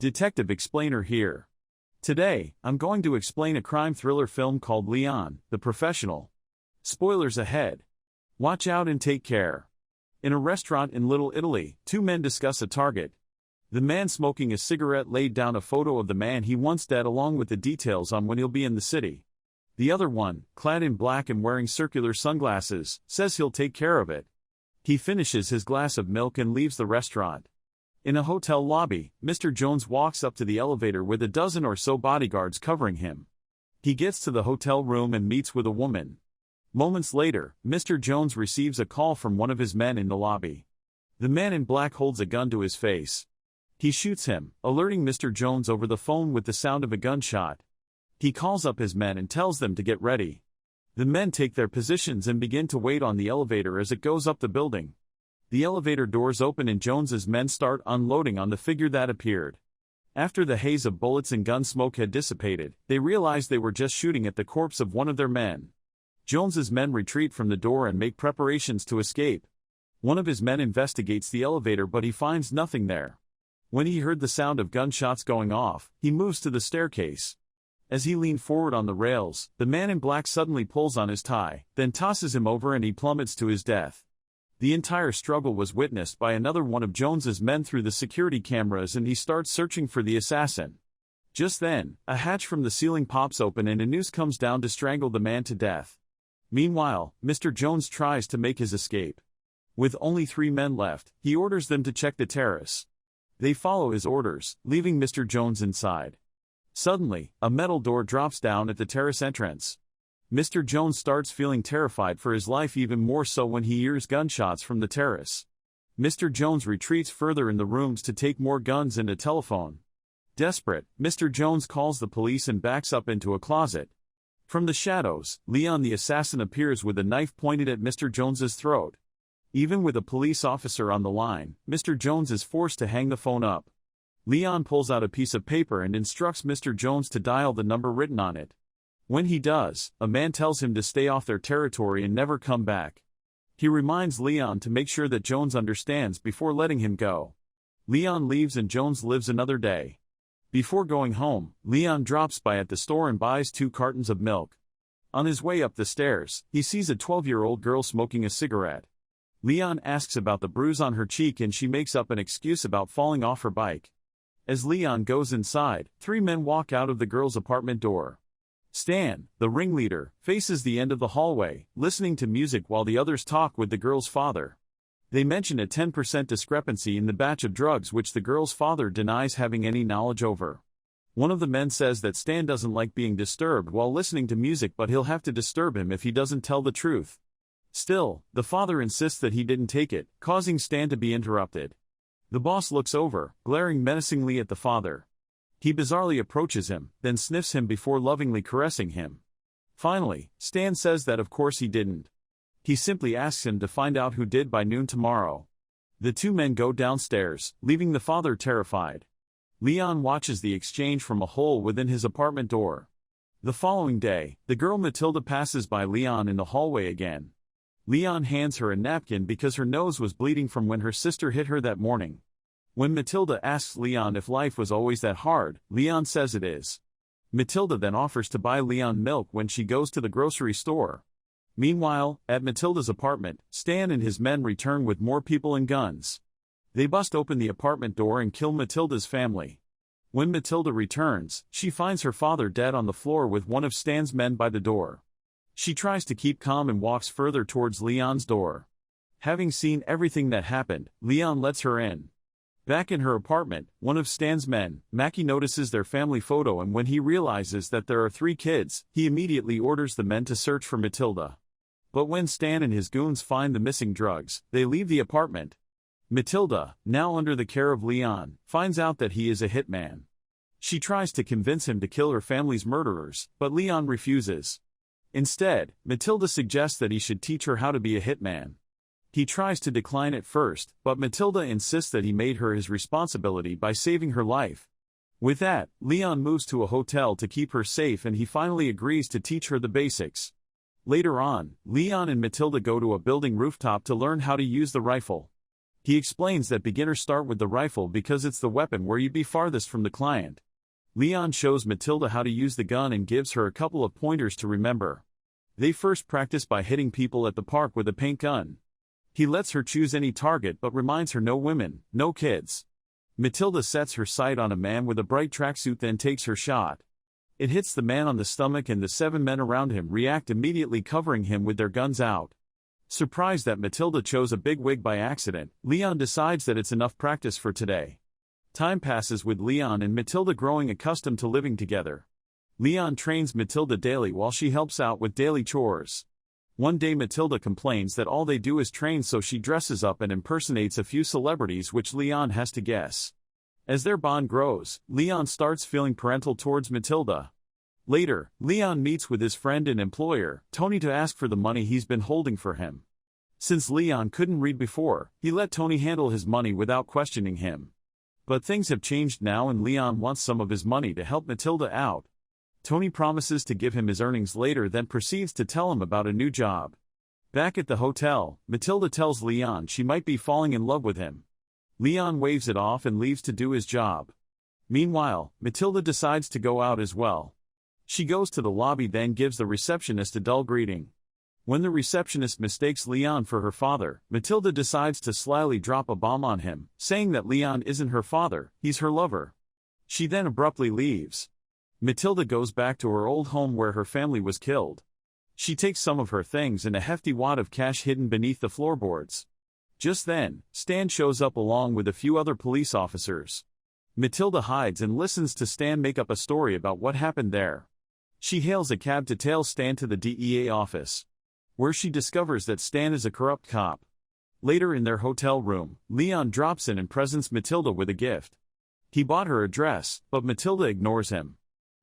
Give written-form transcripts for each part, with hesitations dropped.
Detective Explainer here. Today, I'm going to explain a crime thriller film called Léon, the Professional. Spoilers ahead. Watch out and take care. In a restaurant in Little Italy, two men discuss a target. The man smoking a cigarette laid down a photo of the man he wants dead along with the details on when he'll be in the city. The other one, clad in black and wearing circular sunglasses, says he'll take care of it. He finishes his glass of milk and leaves the restaurant. In a hotel lobby, Mr. Jones walks up to the elevator with a dozen or so bodyguards covering him. He gets to the hotel room and meets with a woman. Moments later, Mr. Jones receives a call from one of his men in the lobby. The man in black holds a gun to his face. He shoots him, alerting Mr. Jones over the phone with the sound of a gunshot. He calls up his men and tells them to get ready. The men take their positions and begin to wait on the elevator as it goes up the building. The elevator doors open and Jones's men start unloading on the figure that appeared. After the haze of bullets and gun smoke had dissipated, they realized they were just shooting at the corpse of one of their men. Jones's men retreat from the door and make preparations to escape. One of his men investigates the elevator but he finds nothing there. When he heard the sound of gunshots going off, he moves to the staircase. As he leaned forward on the rails, the man in black suddenly pulls on his tie, then tosses him over and he plummets to his death. The entire struggle was witnessed by another one of Jones's men through the security cameras and he starts searching for the assassin. Just then, a hatch from the ceiling pops open and a noose comes down to strangle the man to death. Meanwhile, Mr. Jones tries to make his escape. With only 3 men left, he orders them to check the terrace. They follow his orders, leaving Mr. Jones inside. Suddenly, a metal door drops down at the terrace entrance. Mr. Jones starts feeling terrified for his life, even more so when he hears gunshots from the terrace. Mr. Jones retreats further in the rooms to take more guns and a telephone. Desperate, Mr. Jones calls the police and backs up into a closet. From the shadows, Léon the assassin appears with a knife pointed at Mr. Jones's throat. Even with a police officer on the line, Mr. Jones is forced to hang the phone up. Léon pulls out a piece of paper and instructs Mr. Jones to dial the number written on it. When he does, a man tells him to stay off their territory and never come back. He reminds Léon to make sure that Jones understands before letting him go. Léon leaves and Jones lives another day. Before going home, Léon drops by at the store and buys 2 cartons of milk. On his way up the stairs, he sees a 12-year-old girl smoking a cigarette. Léon asks about the bruise on her cheek and she makes up an excuse about falling off her bike. As Léon goes inside, 3 men walk out of the girl's apartment door. Stan, the ringleader, faces the end of the hallway, listening to music while the others talk with the girl's father. They mention a 10% discrepancy in the batch of drugs which the girl's father denies having any knowledge over. One of the men says that Stan doesn't like being disturbed while listening to music, but he'll have to disturb him if he doesn't tell the truth. Still, the father insists that he didn't take it, causing Stan to be interrupted. The boss looks over, glaring menacingly at the father. He bizarrely approaches him, then sniffs him before lovingly caressing him. Finally, Stan says that of course he didn't. He simply asks him to find out who did by noon tomorrow. The 2 men go downstairs, leaving the father terrified. Léon watches the exchange from a hole within his apartment door. The following day, the girl Mathilda passes by Léon in the hallway again. Léon hands her a napkin because her nose was bleeding from when her sister hit her that morning. When Mathilda asks Léon if life was always that hard, Léon says it is. Mathilda then offers to buy Léon milk when she goes to the grocery store. Meanwhile, at Mathilda's apartment, Stan and his men return with more people and guns. They bust open the apartment door and kill Mathilda's family. When Mathilda returns, she finds her father dead on the floor with one of Stan's men by the door. She tries to keep calm and walks further towards Léon's door. Having seen everything that happened, Léon lets her in. Back in her apartment, one of Stan's men, Mackie, notices their family photo, and when he realizes that there are 3 kids, he immediately orders the men to search for Mathilda. But when Stan and his goons find the missing drugs, they leave the apartment. Mathilda, now under the care of Léon, finds out that he is a hitman. She tries to convince him to kill her family's murderers, but Léon refuses. Instead, Mathilda suggests that he should teach her how to be a hitman. He tries to decline at first, but Mathilda insists that he made her his responsibility by saving her life. With that, Léon moves to a hotel to keep her safe and he finally agrees to teach her the basics. Later on, Léon and Mathilda go to a building rooftop to learn how to use the rifle. He explains that beginners start with the rifle because it's the weapon where you'd be farthest from the client. Léon shows Mathilda how to use the gun and gives her a couple of pointers to remember. They first practice by hitting people at the park with a paint gun. He lets her choose any target but reminds her no women, no kids. Mathilda sets her sight on a man with a bright tracksuit, then takes her shot. It hits the man on the stomach and the 7 men around him react immediately, covering him with their guns out. Surprised that Mathilda chose a big wig by accident, Léon decides that it's enough practice for today. Time passes with Léon and Mathilda growing accustomed to living together. Léon trains Mathilda daily while she helps out with daily chores. One day Mathilda complains that all they do is train, so she dresses up and impersonates a few celebrities which Léon has to guess. As their bond grows, Léon starts feeling parental towards Mathilda. Later, Léon meets with his friend and employer, Tony, to ask for the money he's been holding for him. Since Léon couldn't read before, he let Tony handle his money without questioning him. But things have changed now and Léon wants some of his money to help Mathilda out. Tony promises to give him his earnings later, then proceeds to tell him about a new job. Back at the hotel, Mathilda tells Léon she might be falling in love with him. Léon waves it off and leaves to do his job. Meanwhile, Mathilda decides to go out as well. She goes to the lobby, then gives the receptionist a dull greeting. When the receptionist mistakes Léon for her father, Mathilda decides to slyly drop a bomb on him, saying that Léon isn't her father, he's her lover. She then abruptly leaves. Mathilda goes back to her old home where her family was killed. She takes some of her things and a hefty wad of cash hidden beneath the floorboards. Just then, Stan shows up along with a few other police officers. Mathilda hides and listens to Stan make up a story about what happened there. She hails a cab to tail Stan to the DEA office, where she discovers that Stan is a corrupt cop. Later in their hotel room, Léon drops in and presents Mathilda with a gift. He bought her a dress, but Mathilda ignores him.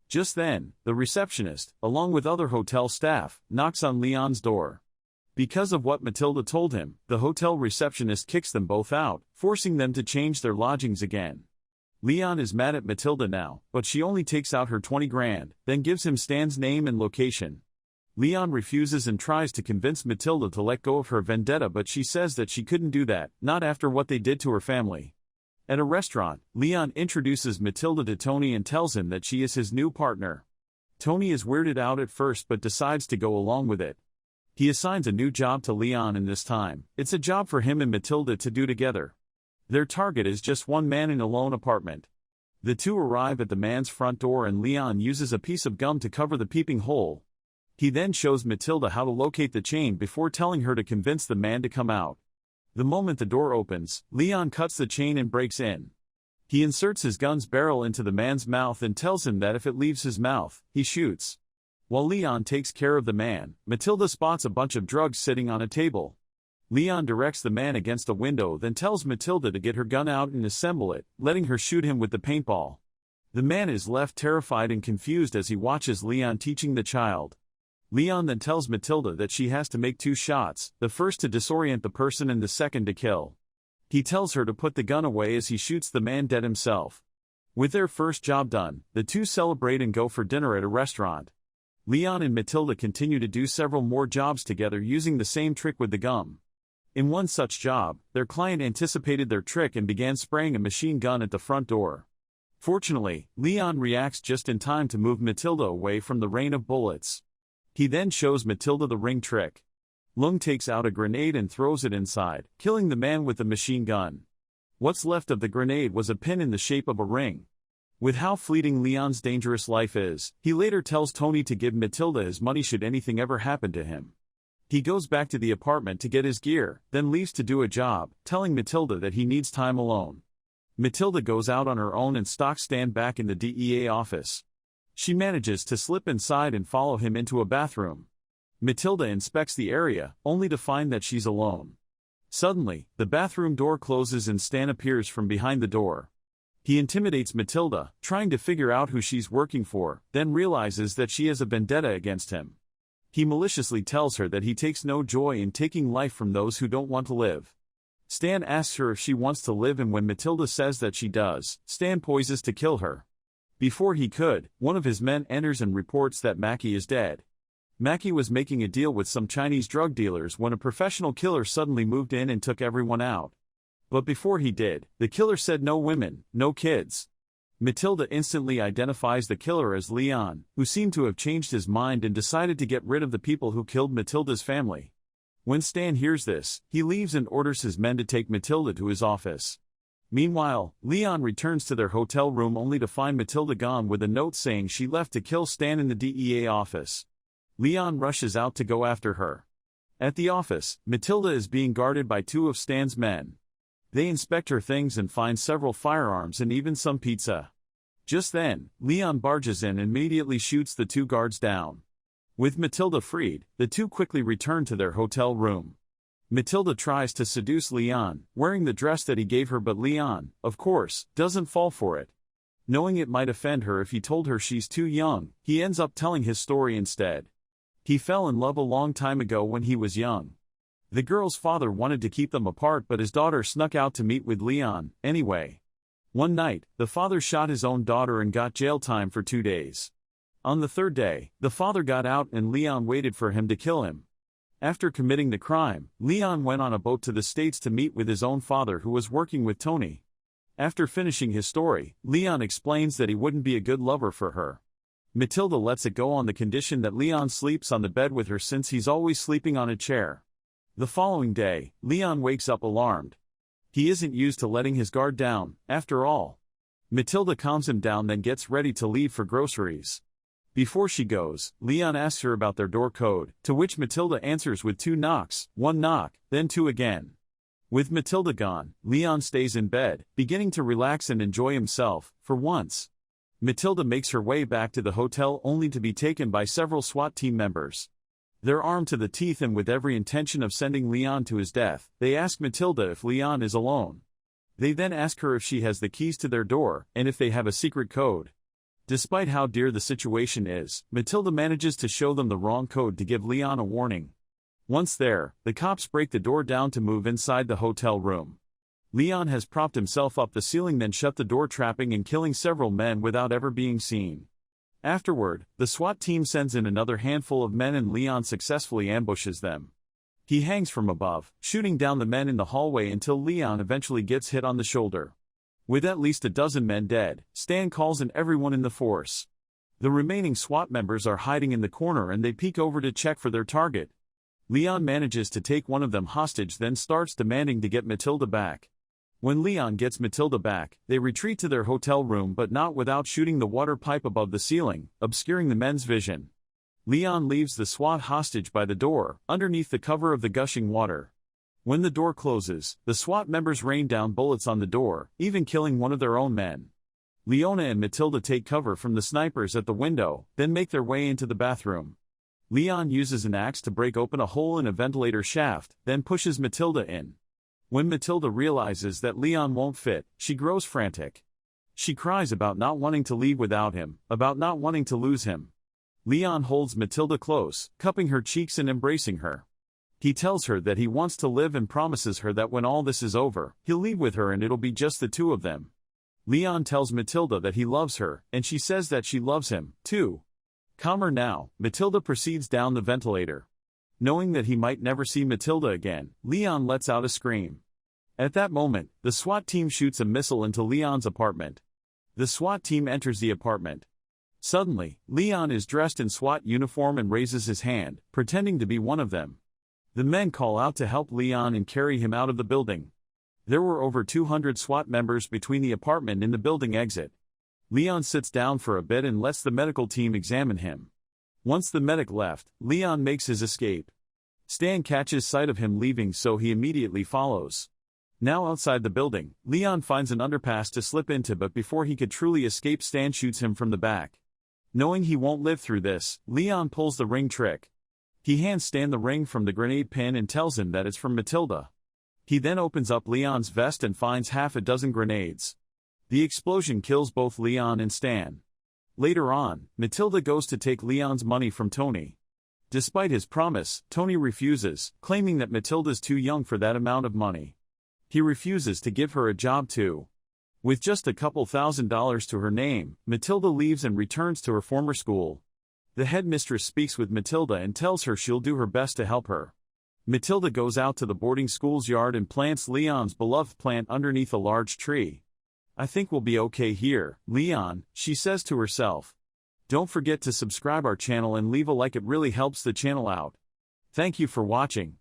Just then, the receptionist, along with other hotel staff, knocks on Léon's door. Because of what Mathilda told him, the hotel receptionist kicks them both out, forcing them to change their lodgings again. Léon is mad at Mathilda now, but she only takes out her 20 grand, then gives him Stan's name and location. Léon refuses and tries to convince Mathilda to let go of her vendetta, but she says that she couldn't do that, not after what they did to her family. At a restaurant, Léon introduces Mathilda to Tony and tells him that she is his new partner. Tony is weirded out at first but decides to go along with it. He assigns a new job to Léon, and this time, it's a job for him and Mathilda to do together. Their target is just one man in a lone apartment. The two arrive at the man's front door and Léon uses a piece of gum to cover the peeping hole. He then shows Mathilda how to locate the chain before telling her to convince the man to come out. The moment the door opens, Léon cuts the chain and breaks in. He inserts his gun's barrel into the man's mouth and tells him that if it leaves his mouth, he shoots. While Léon takes care of the man, Mathilda spots a bunch of drugs sitting on a table. Léon directs the man against a window, then tells Mathilda to get her gun out and assemble it, letting her shoot him with the paintball. The man is left terrified and confused as he watches Léon teaching the child. Léon then tells Mathilda that she has to make 2 shots, the first to disorient the person and the second to kill. He tells her to put the gun away as he shoots the man dead himself. With their first job done, the two celebrate and go for dinner at a restaurant. Léon and Mathilda continue to do several more jobs together using the same trick with the gum. In one such job, their client anticipated their trick and began spraying a machine gun at the front door. Fortunately, Léon reacts just in time to move Mathilda away from the rain of bullets. He then shows Mathilda the ring trick. Leung takes out a grenade and throws it inside, killing the man with the machine gun. What's left of the grenade was a pin in the shape of a ring. With how fleeting Léon's dangerous life is, he later tells Tony to give Mathilda his money should anything ever happen to him. He goes back to the apartment to get his gear, then leaves to do a job, telling Mathilda that he needs time alone. Mathilda goes out on her own and stalks Stan back in the DEA office. She manages to slip inside and follow him into a bathroom. Mathilda inspects the area, only to find that she's alone. Suddenly, the bathroom door closes and Stan appears from behind the door. He intimidates Mathilda, trying to figure out who she's working for, then realizes that she has a vendetta against him. He maliciously tells her that he takes no joy in taking life from those who don't want to live. Stan asks her if she wants to live, and when Mathilda says that she does, Stan poises to kill her. Before he could, one of his men enters and reports that Mackie is dead. Mackie was making a deal with some Chinese drug dealers when a professional killer suddenly moved in and took everyone out. But before he did, the killer said no women, no kids. Mathilda instantly identifies the killer as Léon, who seemed to have changed his mind and decided to get rid of the people who killed Mathilda's family. When Stan hears this, he leaves and orders his men to take Mathilda to his office. Meanwhile, Léon returns to their hotel room only to find Mathilda gone with a note saying she left to kill Stan in the DEA office. Léon rushes out to go after her. At the office, Mathilda is being guarded by two of Stan's men. They inspect her things and find several firearms and even some pizza. Just then, Léon barges in and immediately shoots the two guards down. With Mathilda freed, the two quickly return to their hotel room. Mathilda tries to seduce Léon, wearing the dress that he gave her, but Léon, of course, doesn't fall for it. Knowing it might offend her if he told her she's too young, he ends up telling his story instead. He fell in love a long time ago when he was young. The girl's father wanted to keep them apart, but his daughter snuck out to meet with Léon, anyway. One night, the father shot his own daughter and got jail time for 2 days. On the third day, the father got out and Léon waited for him to kill him. After committing the crime, Léon went on a boat to the States to meet with his own father, who was working with Tony. After finishing his story, Léon explains that he wouldn't be a good lover for her. Mathilda lets it go on the condition that Léon sleeps on the bed with her since he's always sleeping on a chair. The following day, Léon wakes up alarmed. He isn't used to letting his guard down, after all. Mathilda calms him down, then gets ready to leave for groceries. Before she goes, Léon asks her about their door code, to which Mathilda answers with 2 knocks, 1 knock, then 2 again. With Mathilda gone, Léon stays in bed, beginning to relax and enjoy himself, for once. Mathilda makes her way back to the hotel only to be taken by several SWAT team members. They're armed to the teeth and with every intention of sending Léon to his death. They ask Mathilda if Léon is alone. They then ask her if she has the keys to their door, and if they have a secret code. Despite how dear the situation is, Mathilda manages to show them the wrong code to give Léon a warning. Once there, the cops break the door down to move inside the hotel room. Léon has propped himself up the ceiling, then shut the door, trapping and killing several men without ever being seen. Afterward, the SWAT team sends in another handful of men and Léon successfully ambushes them. He hangs from above, shooting down the men in the hallway until Léon eventually gets hit on the shoulder. With at least a dozen men dead, Stan calls in everyone in the force. The remaining SWAT members are hiding in the corner and they peek over to check for their target. Léon manages to take one of them hostage, then starts demanding to get Mathilda back. When Léon gets Mathilda back, they retreat to their hotel room, but not without shooting the water pipe above the ceiling, obscuring the men's vision. Léon leaves the SWAT hostage by the door, underneath the cover of the gushing water. When the door closes, the SWAT members rain down bullets on the door, even killing one of their own men. Leona and Mathilda take cover from the snipers at the window, then make their way into the bathroom. Léon uses an axe to break open a hole in a ventilator shaft, then pushes Mathilda in. When Mathilda realizes that Léon won't fit, she grows frantic. She cries about not wanting to leave without him, about not wanting to lose him. Léon holds Mathilda close, cupping her cheeks and embracing her. He tells her that he wants to live and promises her that when all this is over, he'll leave with her and it'll be just the two of them. Léon tells Mathilda that he loves her, and she says that she loves him, too. Calmer now, Mathilda proceeds down the ventilator. Knowing that he might never see Mathilda again, Léon lets out a scream. At that moment, the SWAT team shoots a missile into Léon's apartment. The SWAT team enters the apartment. Suddenly, Léon is dressed in SWAT uniform and raises his hand, pretending to be one of them. The men call out to help Léon and carry him out of the building. There were over 200 SWAT members between the apartment and the building exit. Léon sits down for a bit and lets the medical team examine him. Once the medic left, Léon makes his escape. Stan catches sight of him leaving, so he immediately follows. Now outside the building, Léon finds an underpass to slip into, but before he could truly escape, Stan shoots him from the back. Knowing he won't live through this, Léon pulls the ring trick. He hands Stan the ring from the grenade pin and tells him that it's from Mathilda. He then opens up Léon's vest and finds half a dozen grenades. The explosion kills both Léon and Stan. Later on, Mathilda goes to take Léon's money from Tony. Despite his promise, Tony refuses, claiming that Mathilda's too young for that amount of money. He refuses to give her a job too. With just a couple $1,000s to her name, Mathilda leaves and returns to her former school. The headmistress speaks with Mathilda and tells her she'll do her best to help her. Mathilda goes out to the boarding school's yard and plants Léon's beloved plant underneath a large tree. I think we'll be okay here, Léon, she says to herself. Don't forget to subscribe our channel and leave a like, it really helps the channel out. Thank you for watching.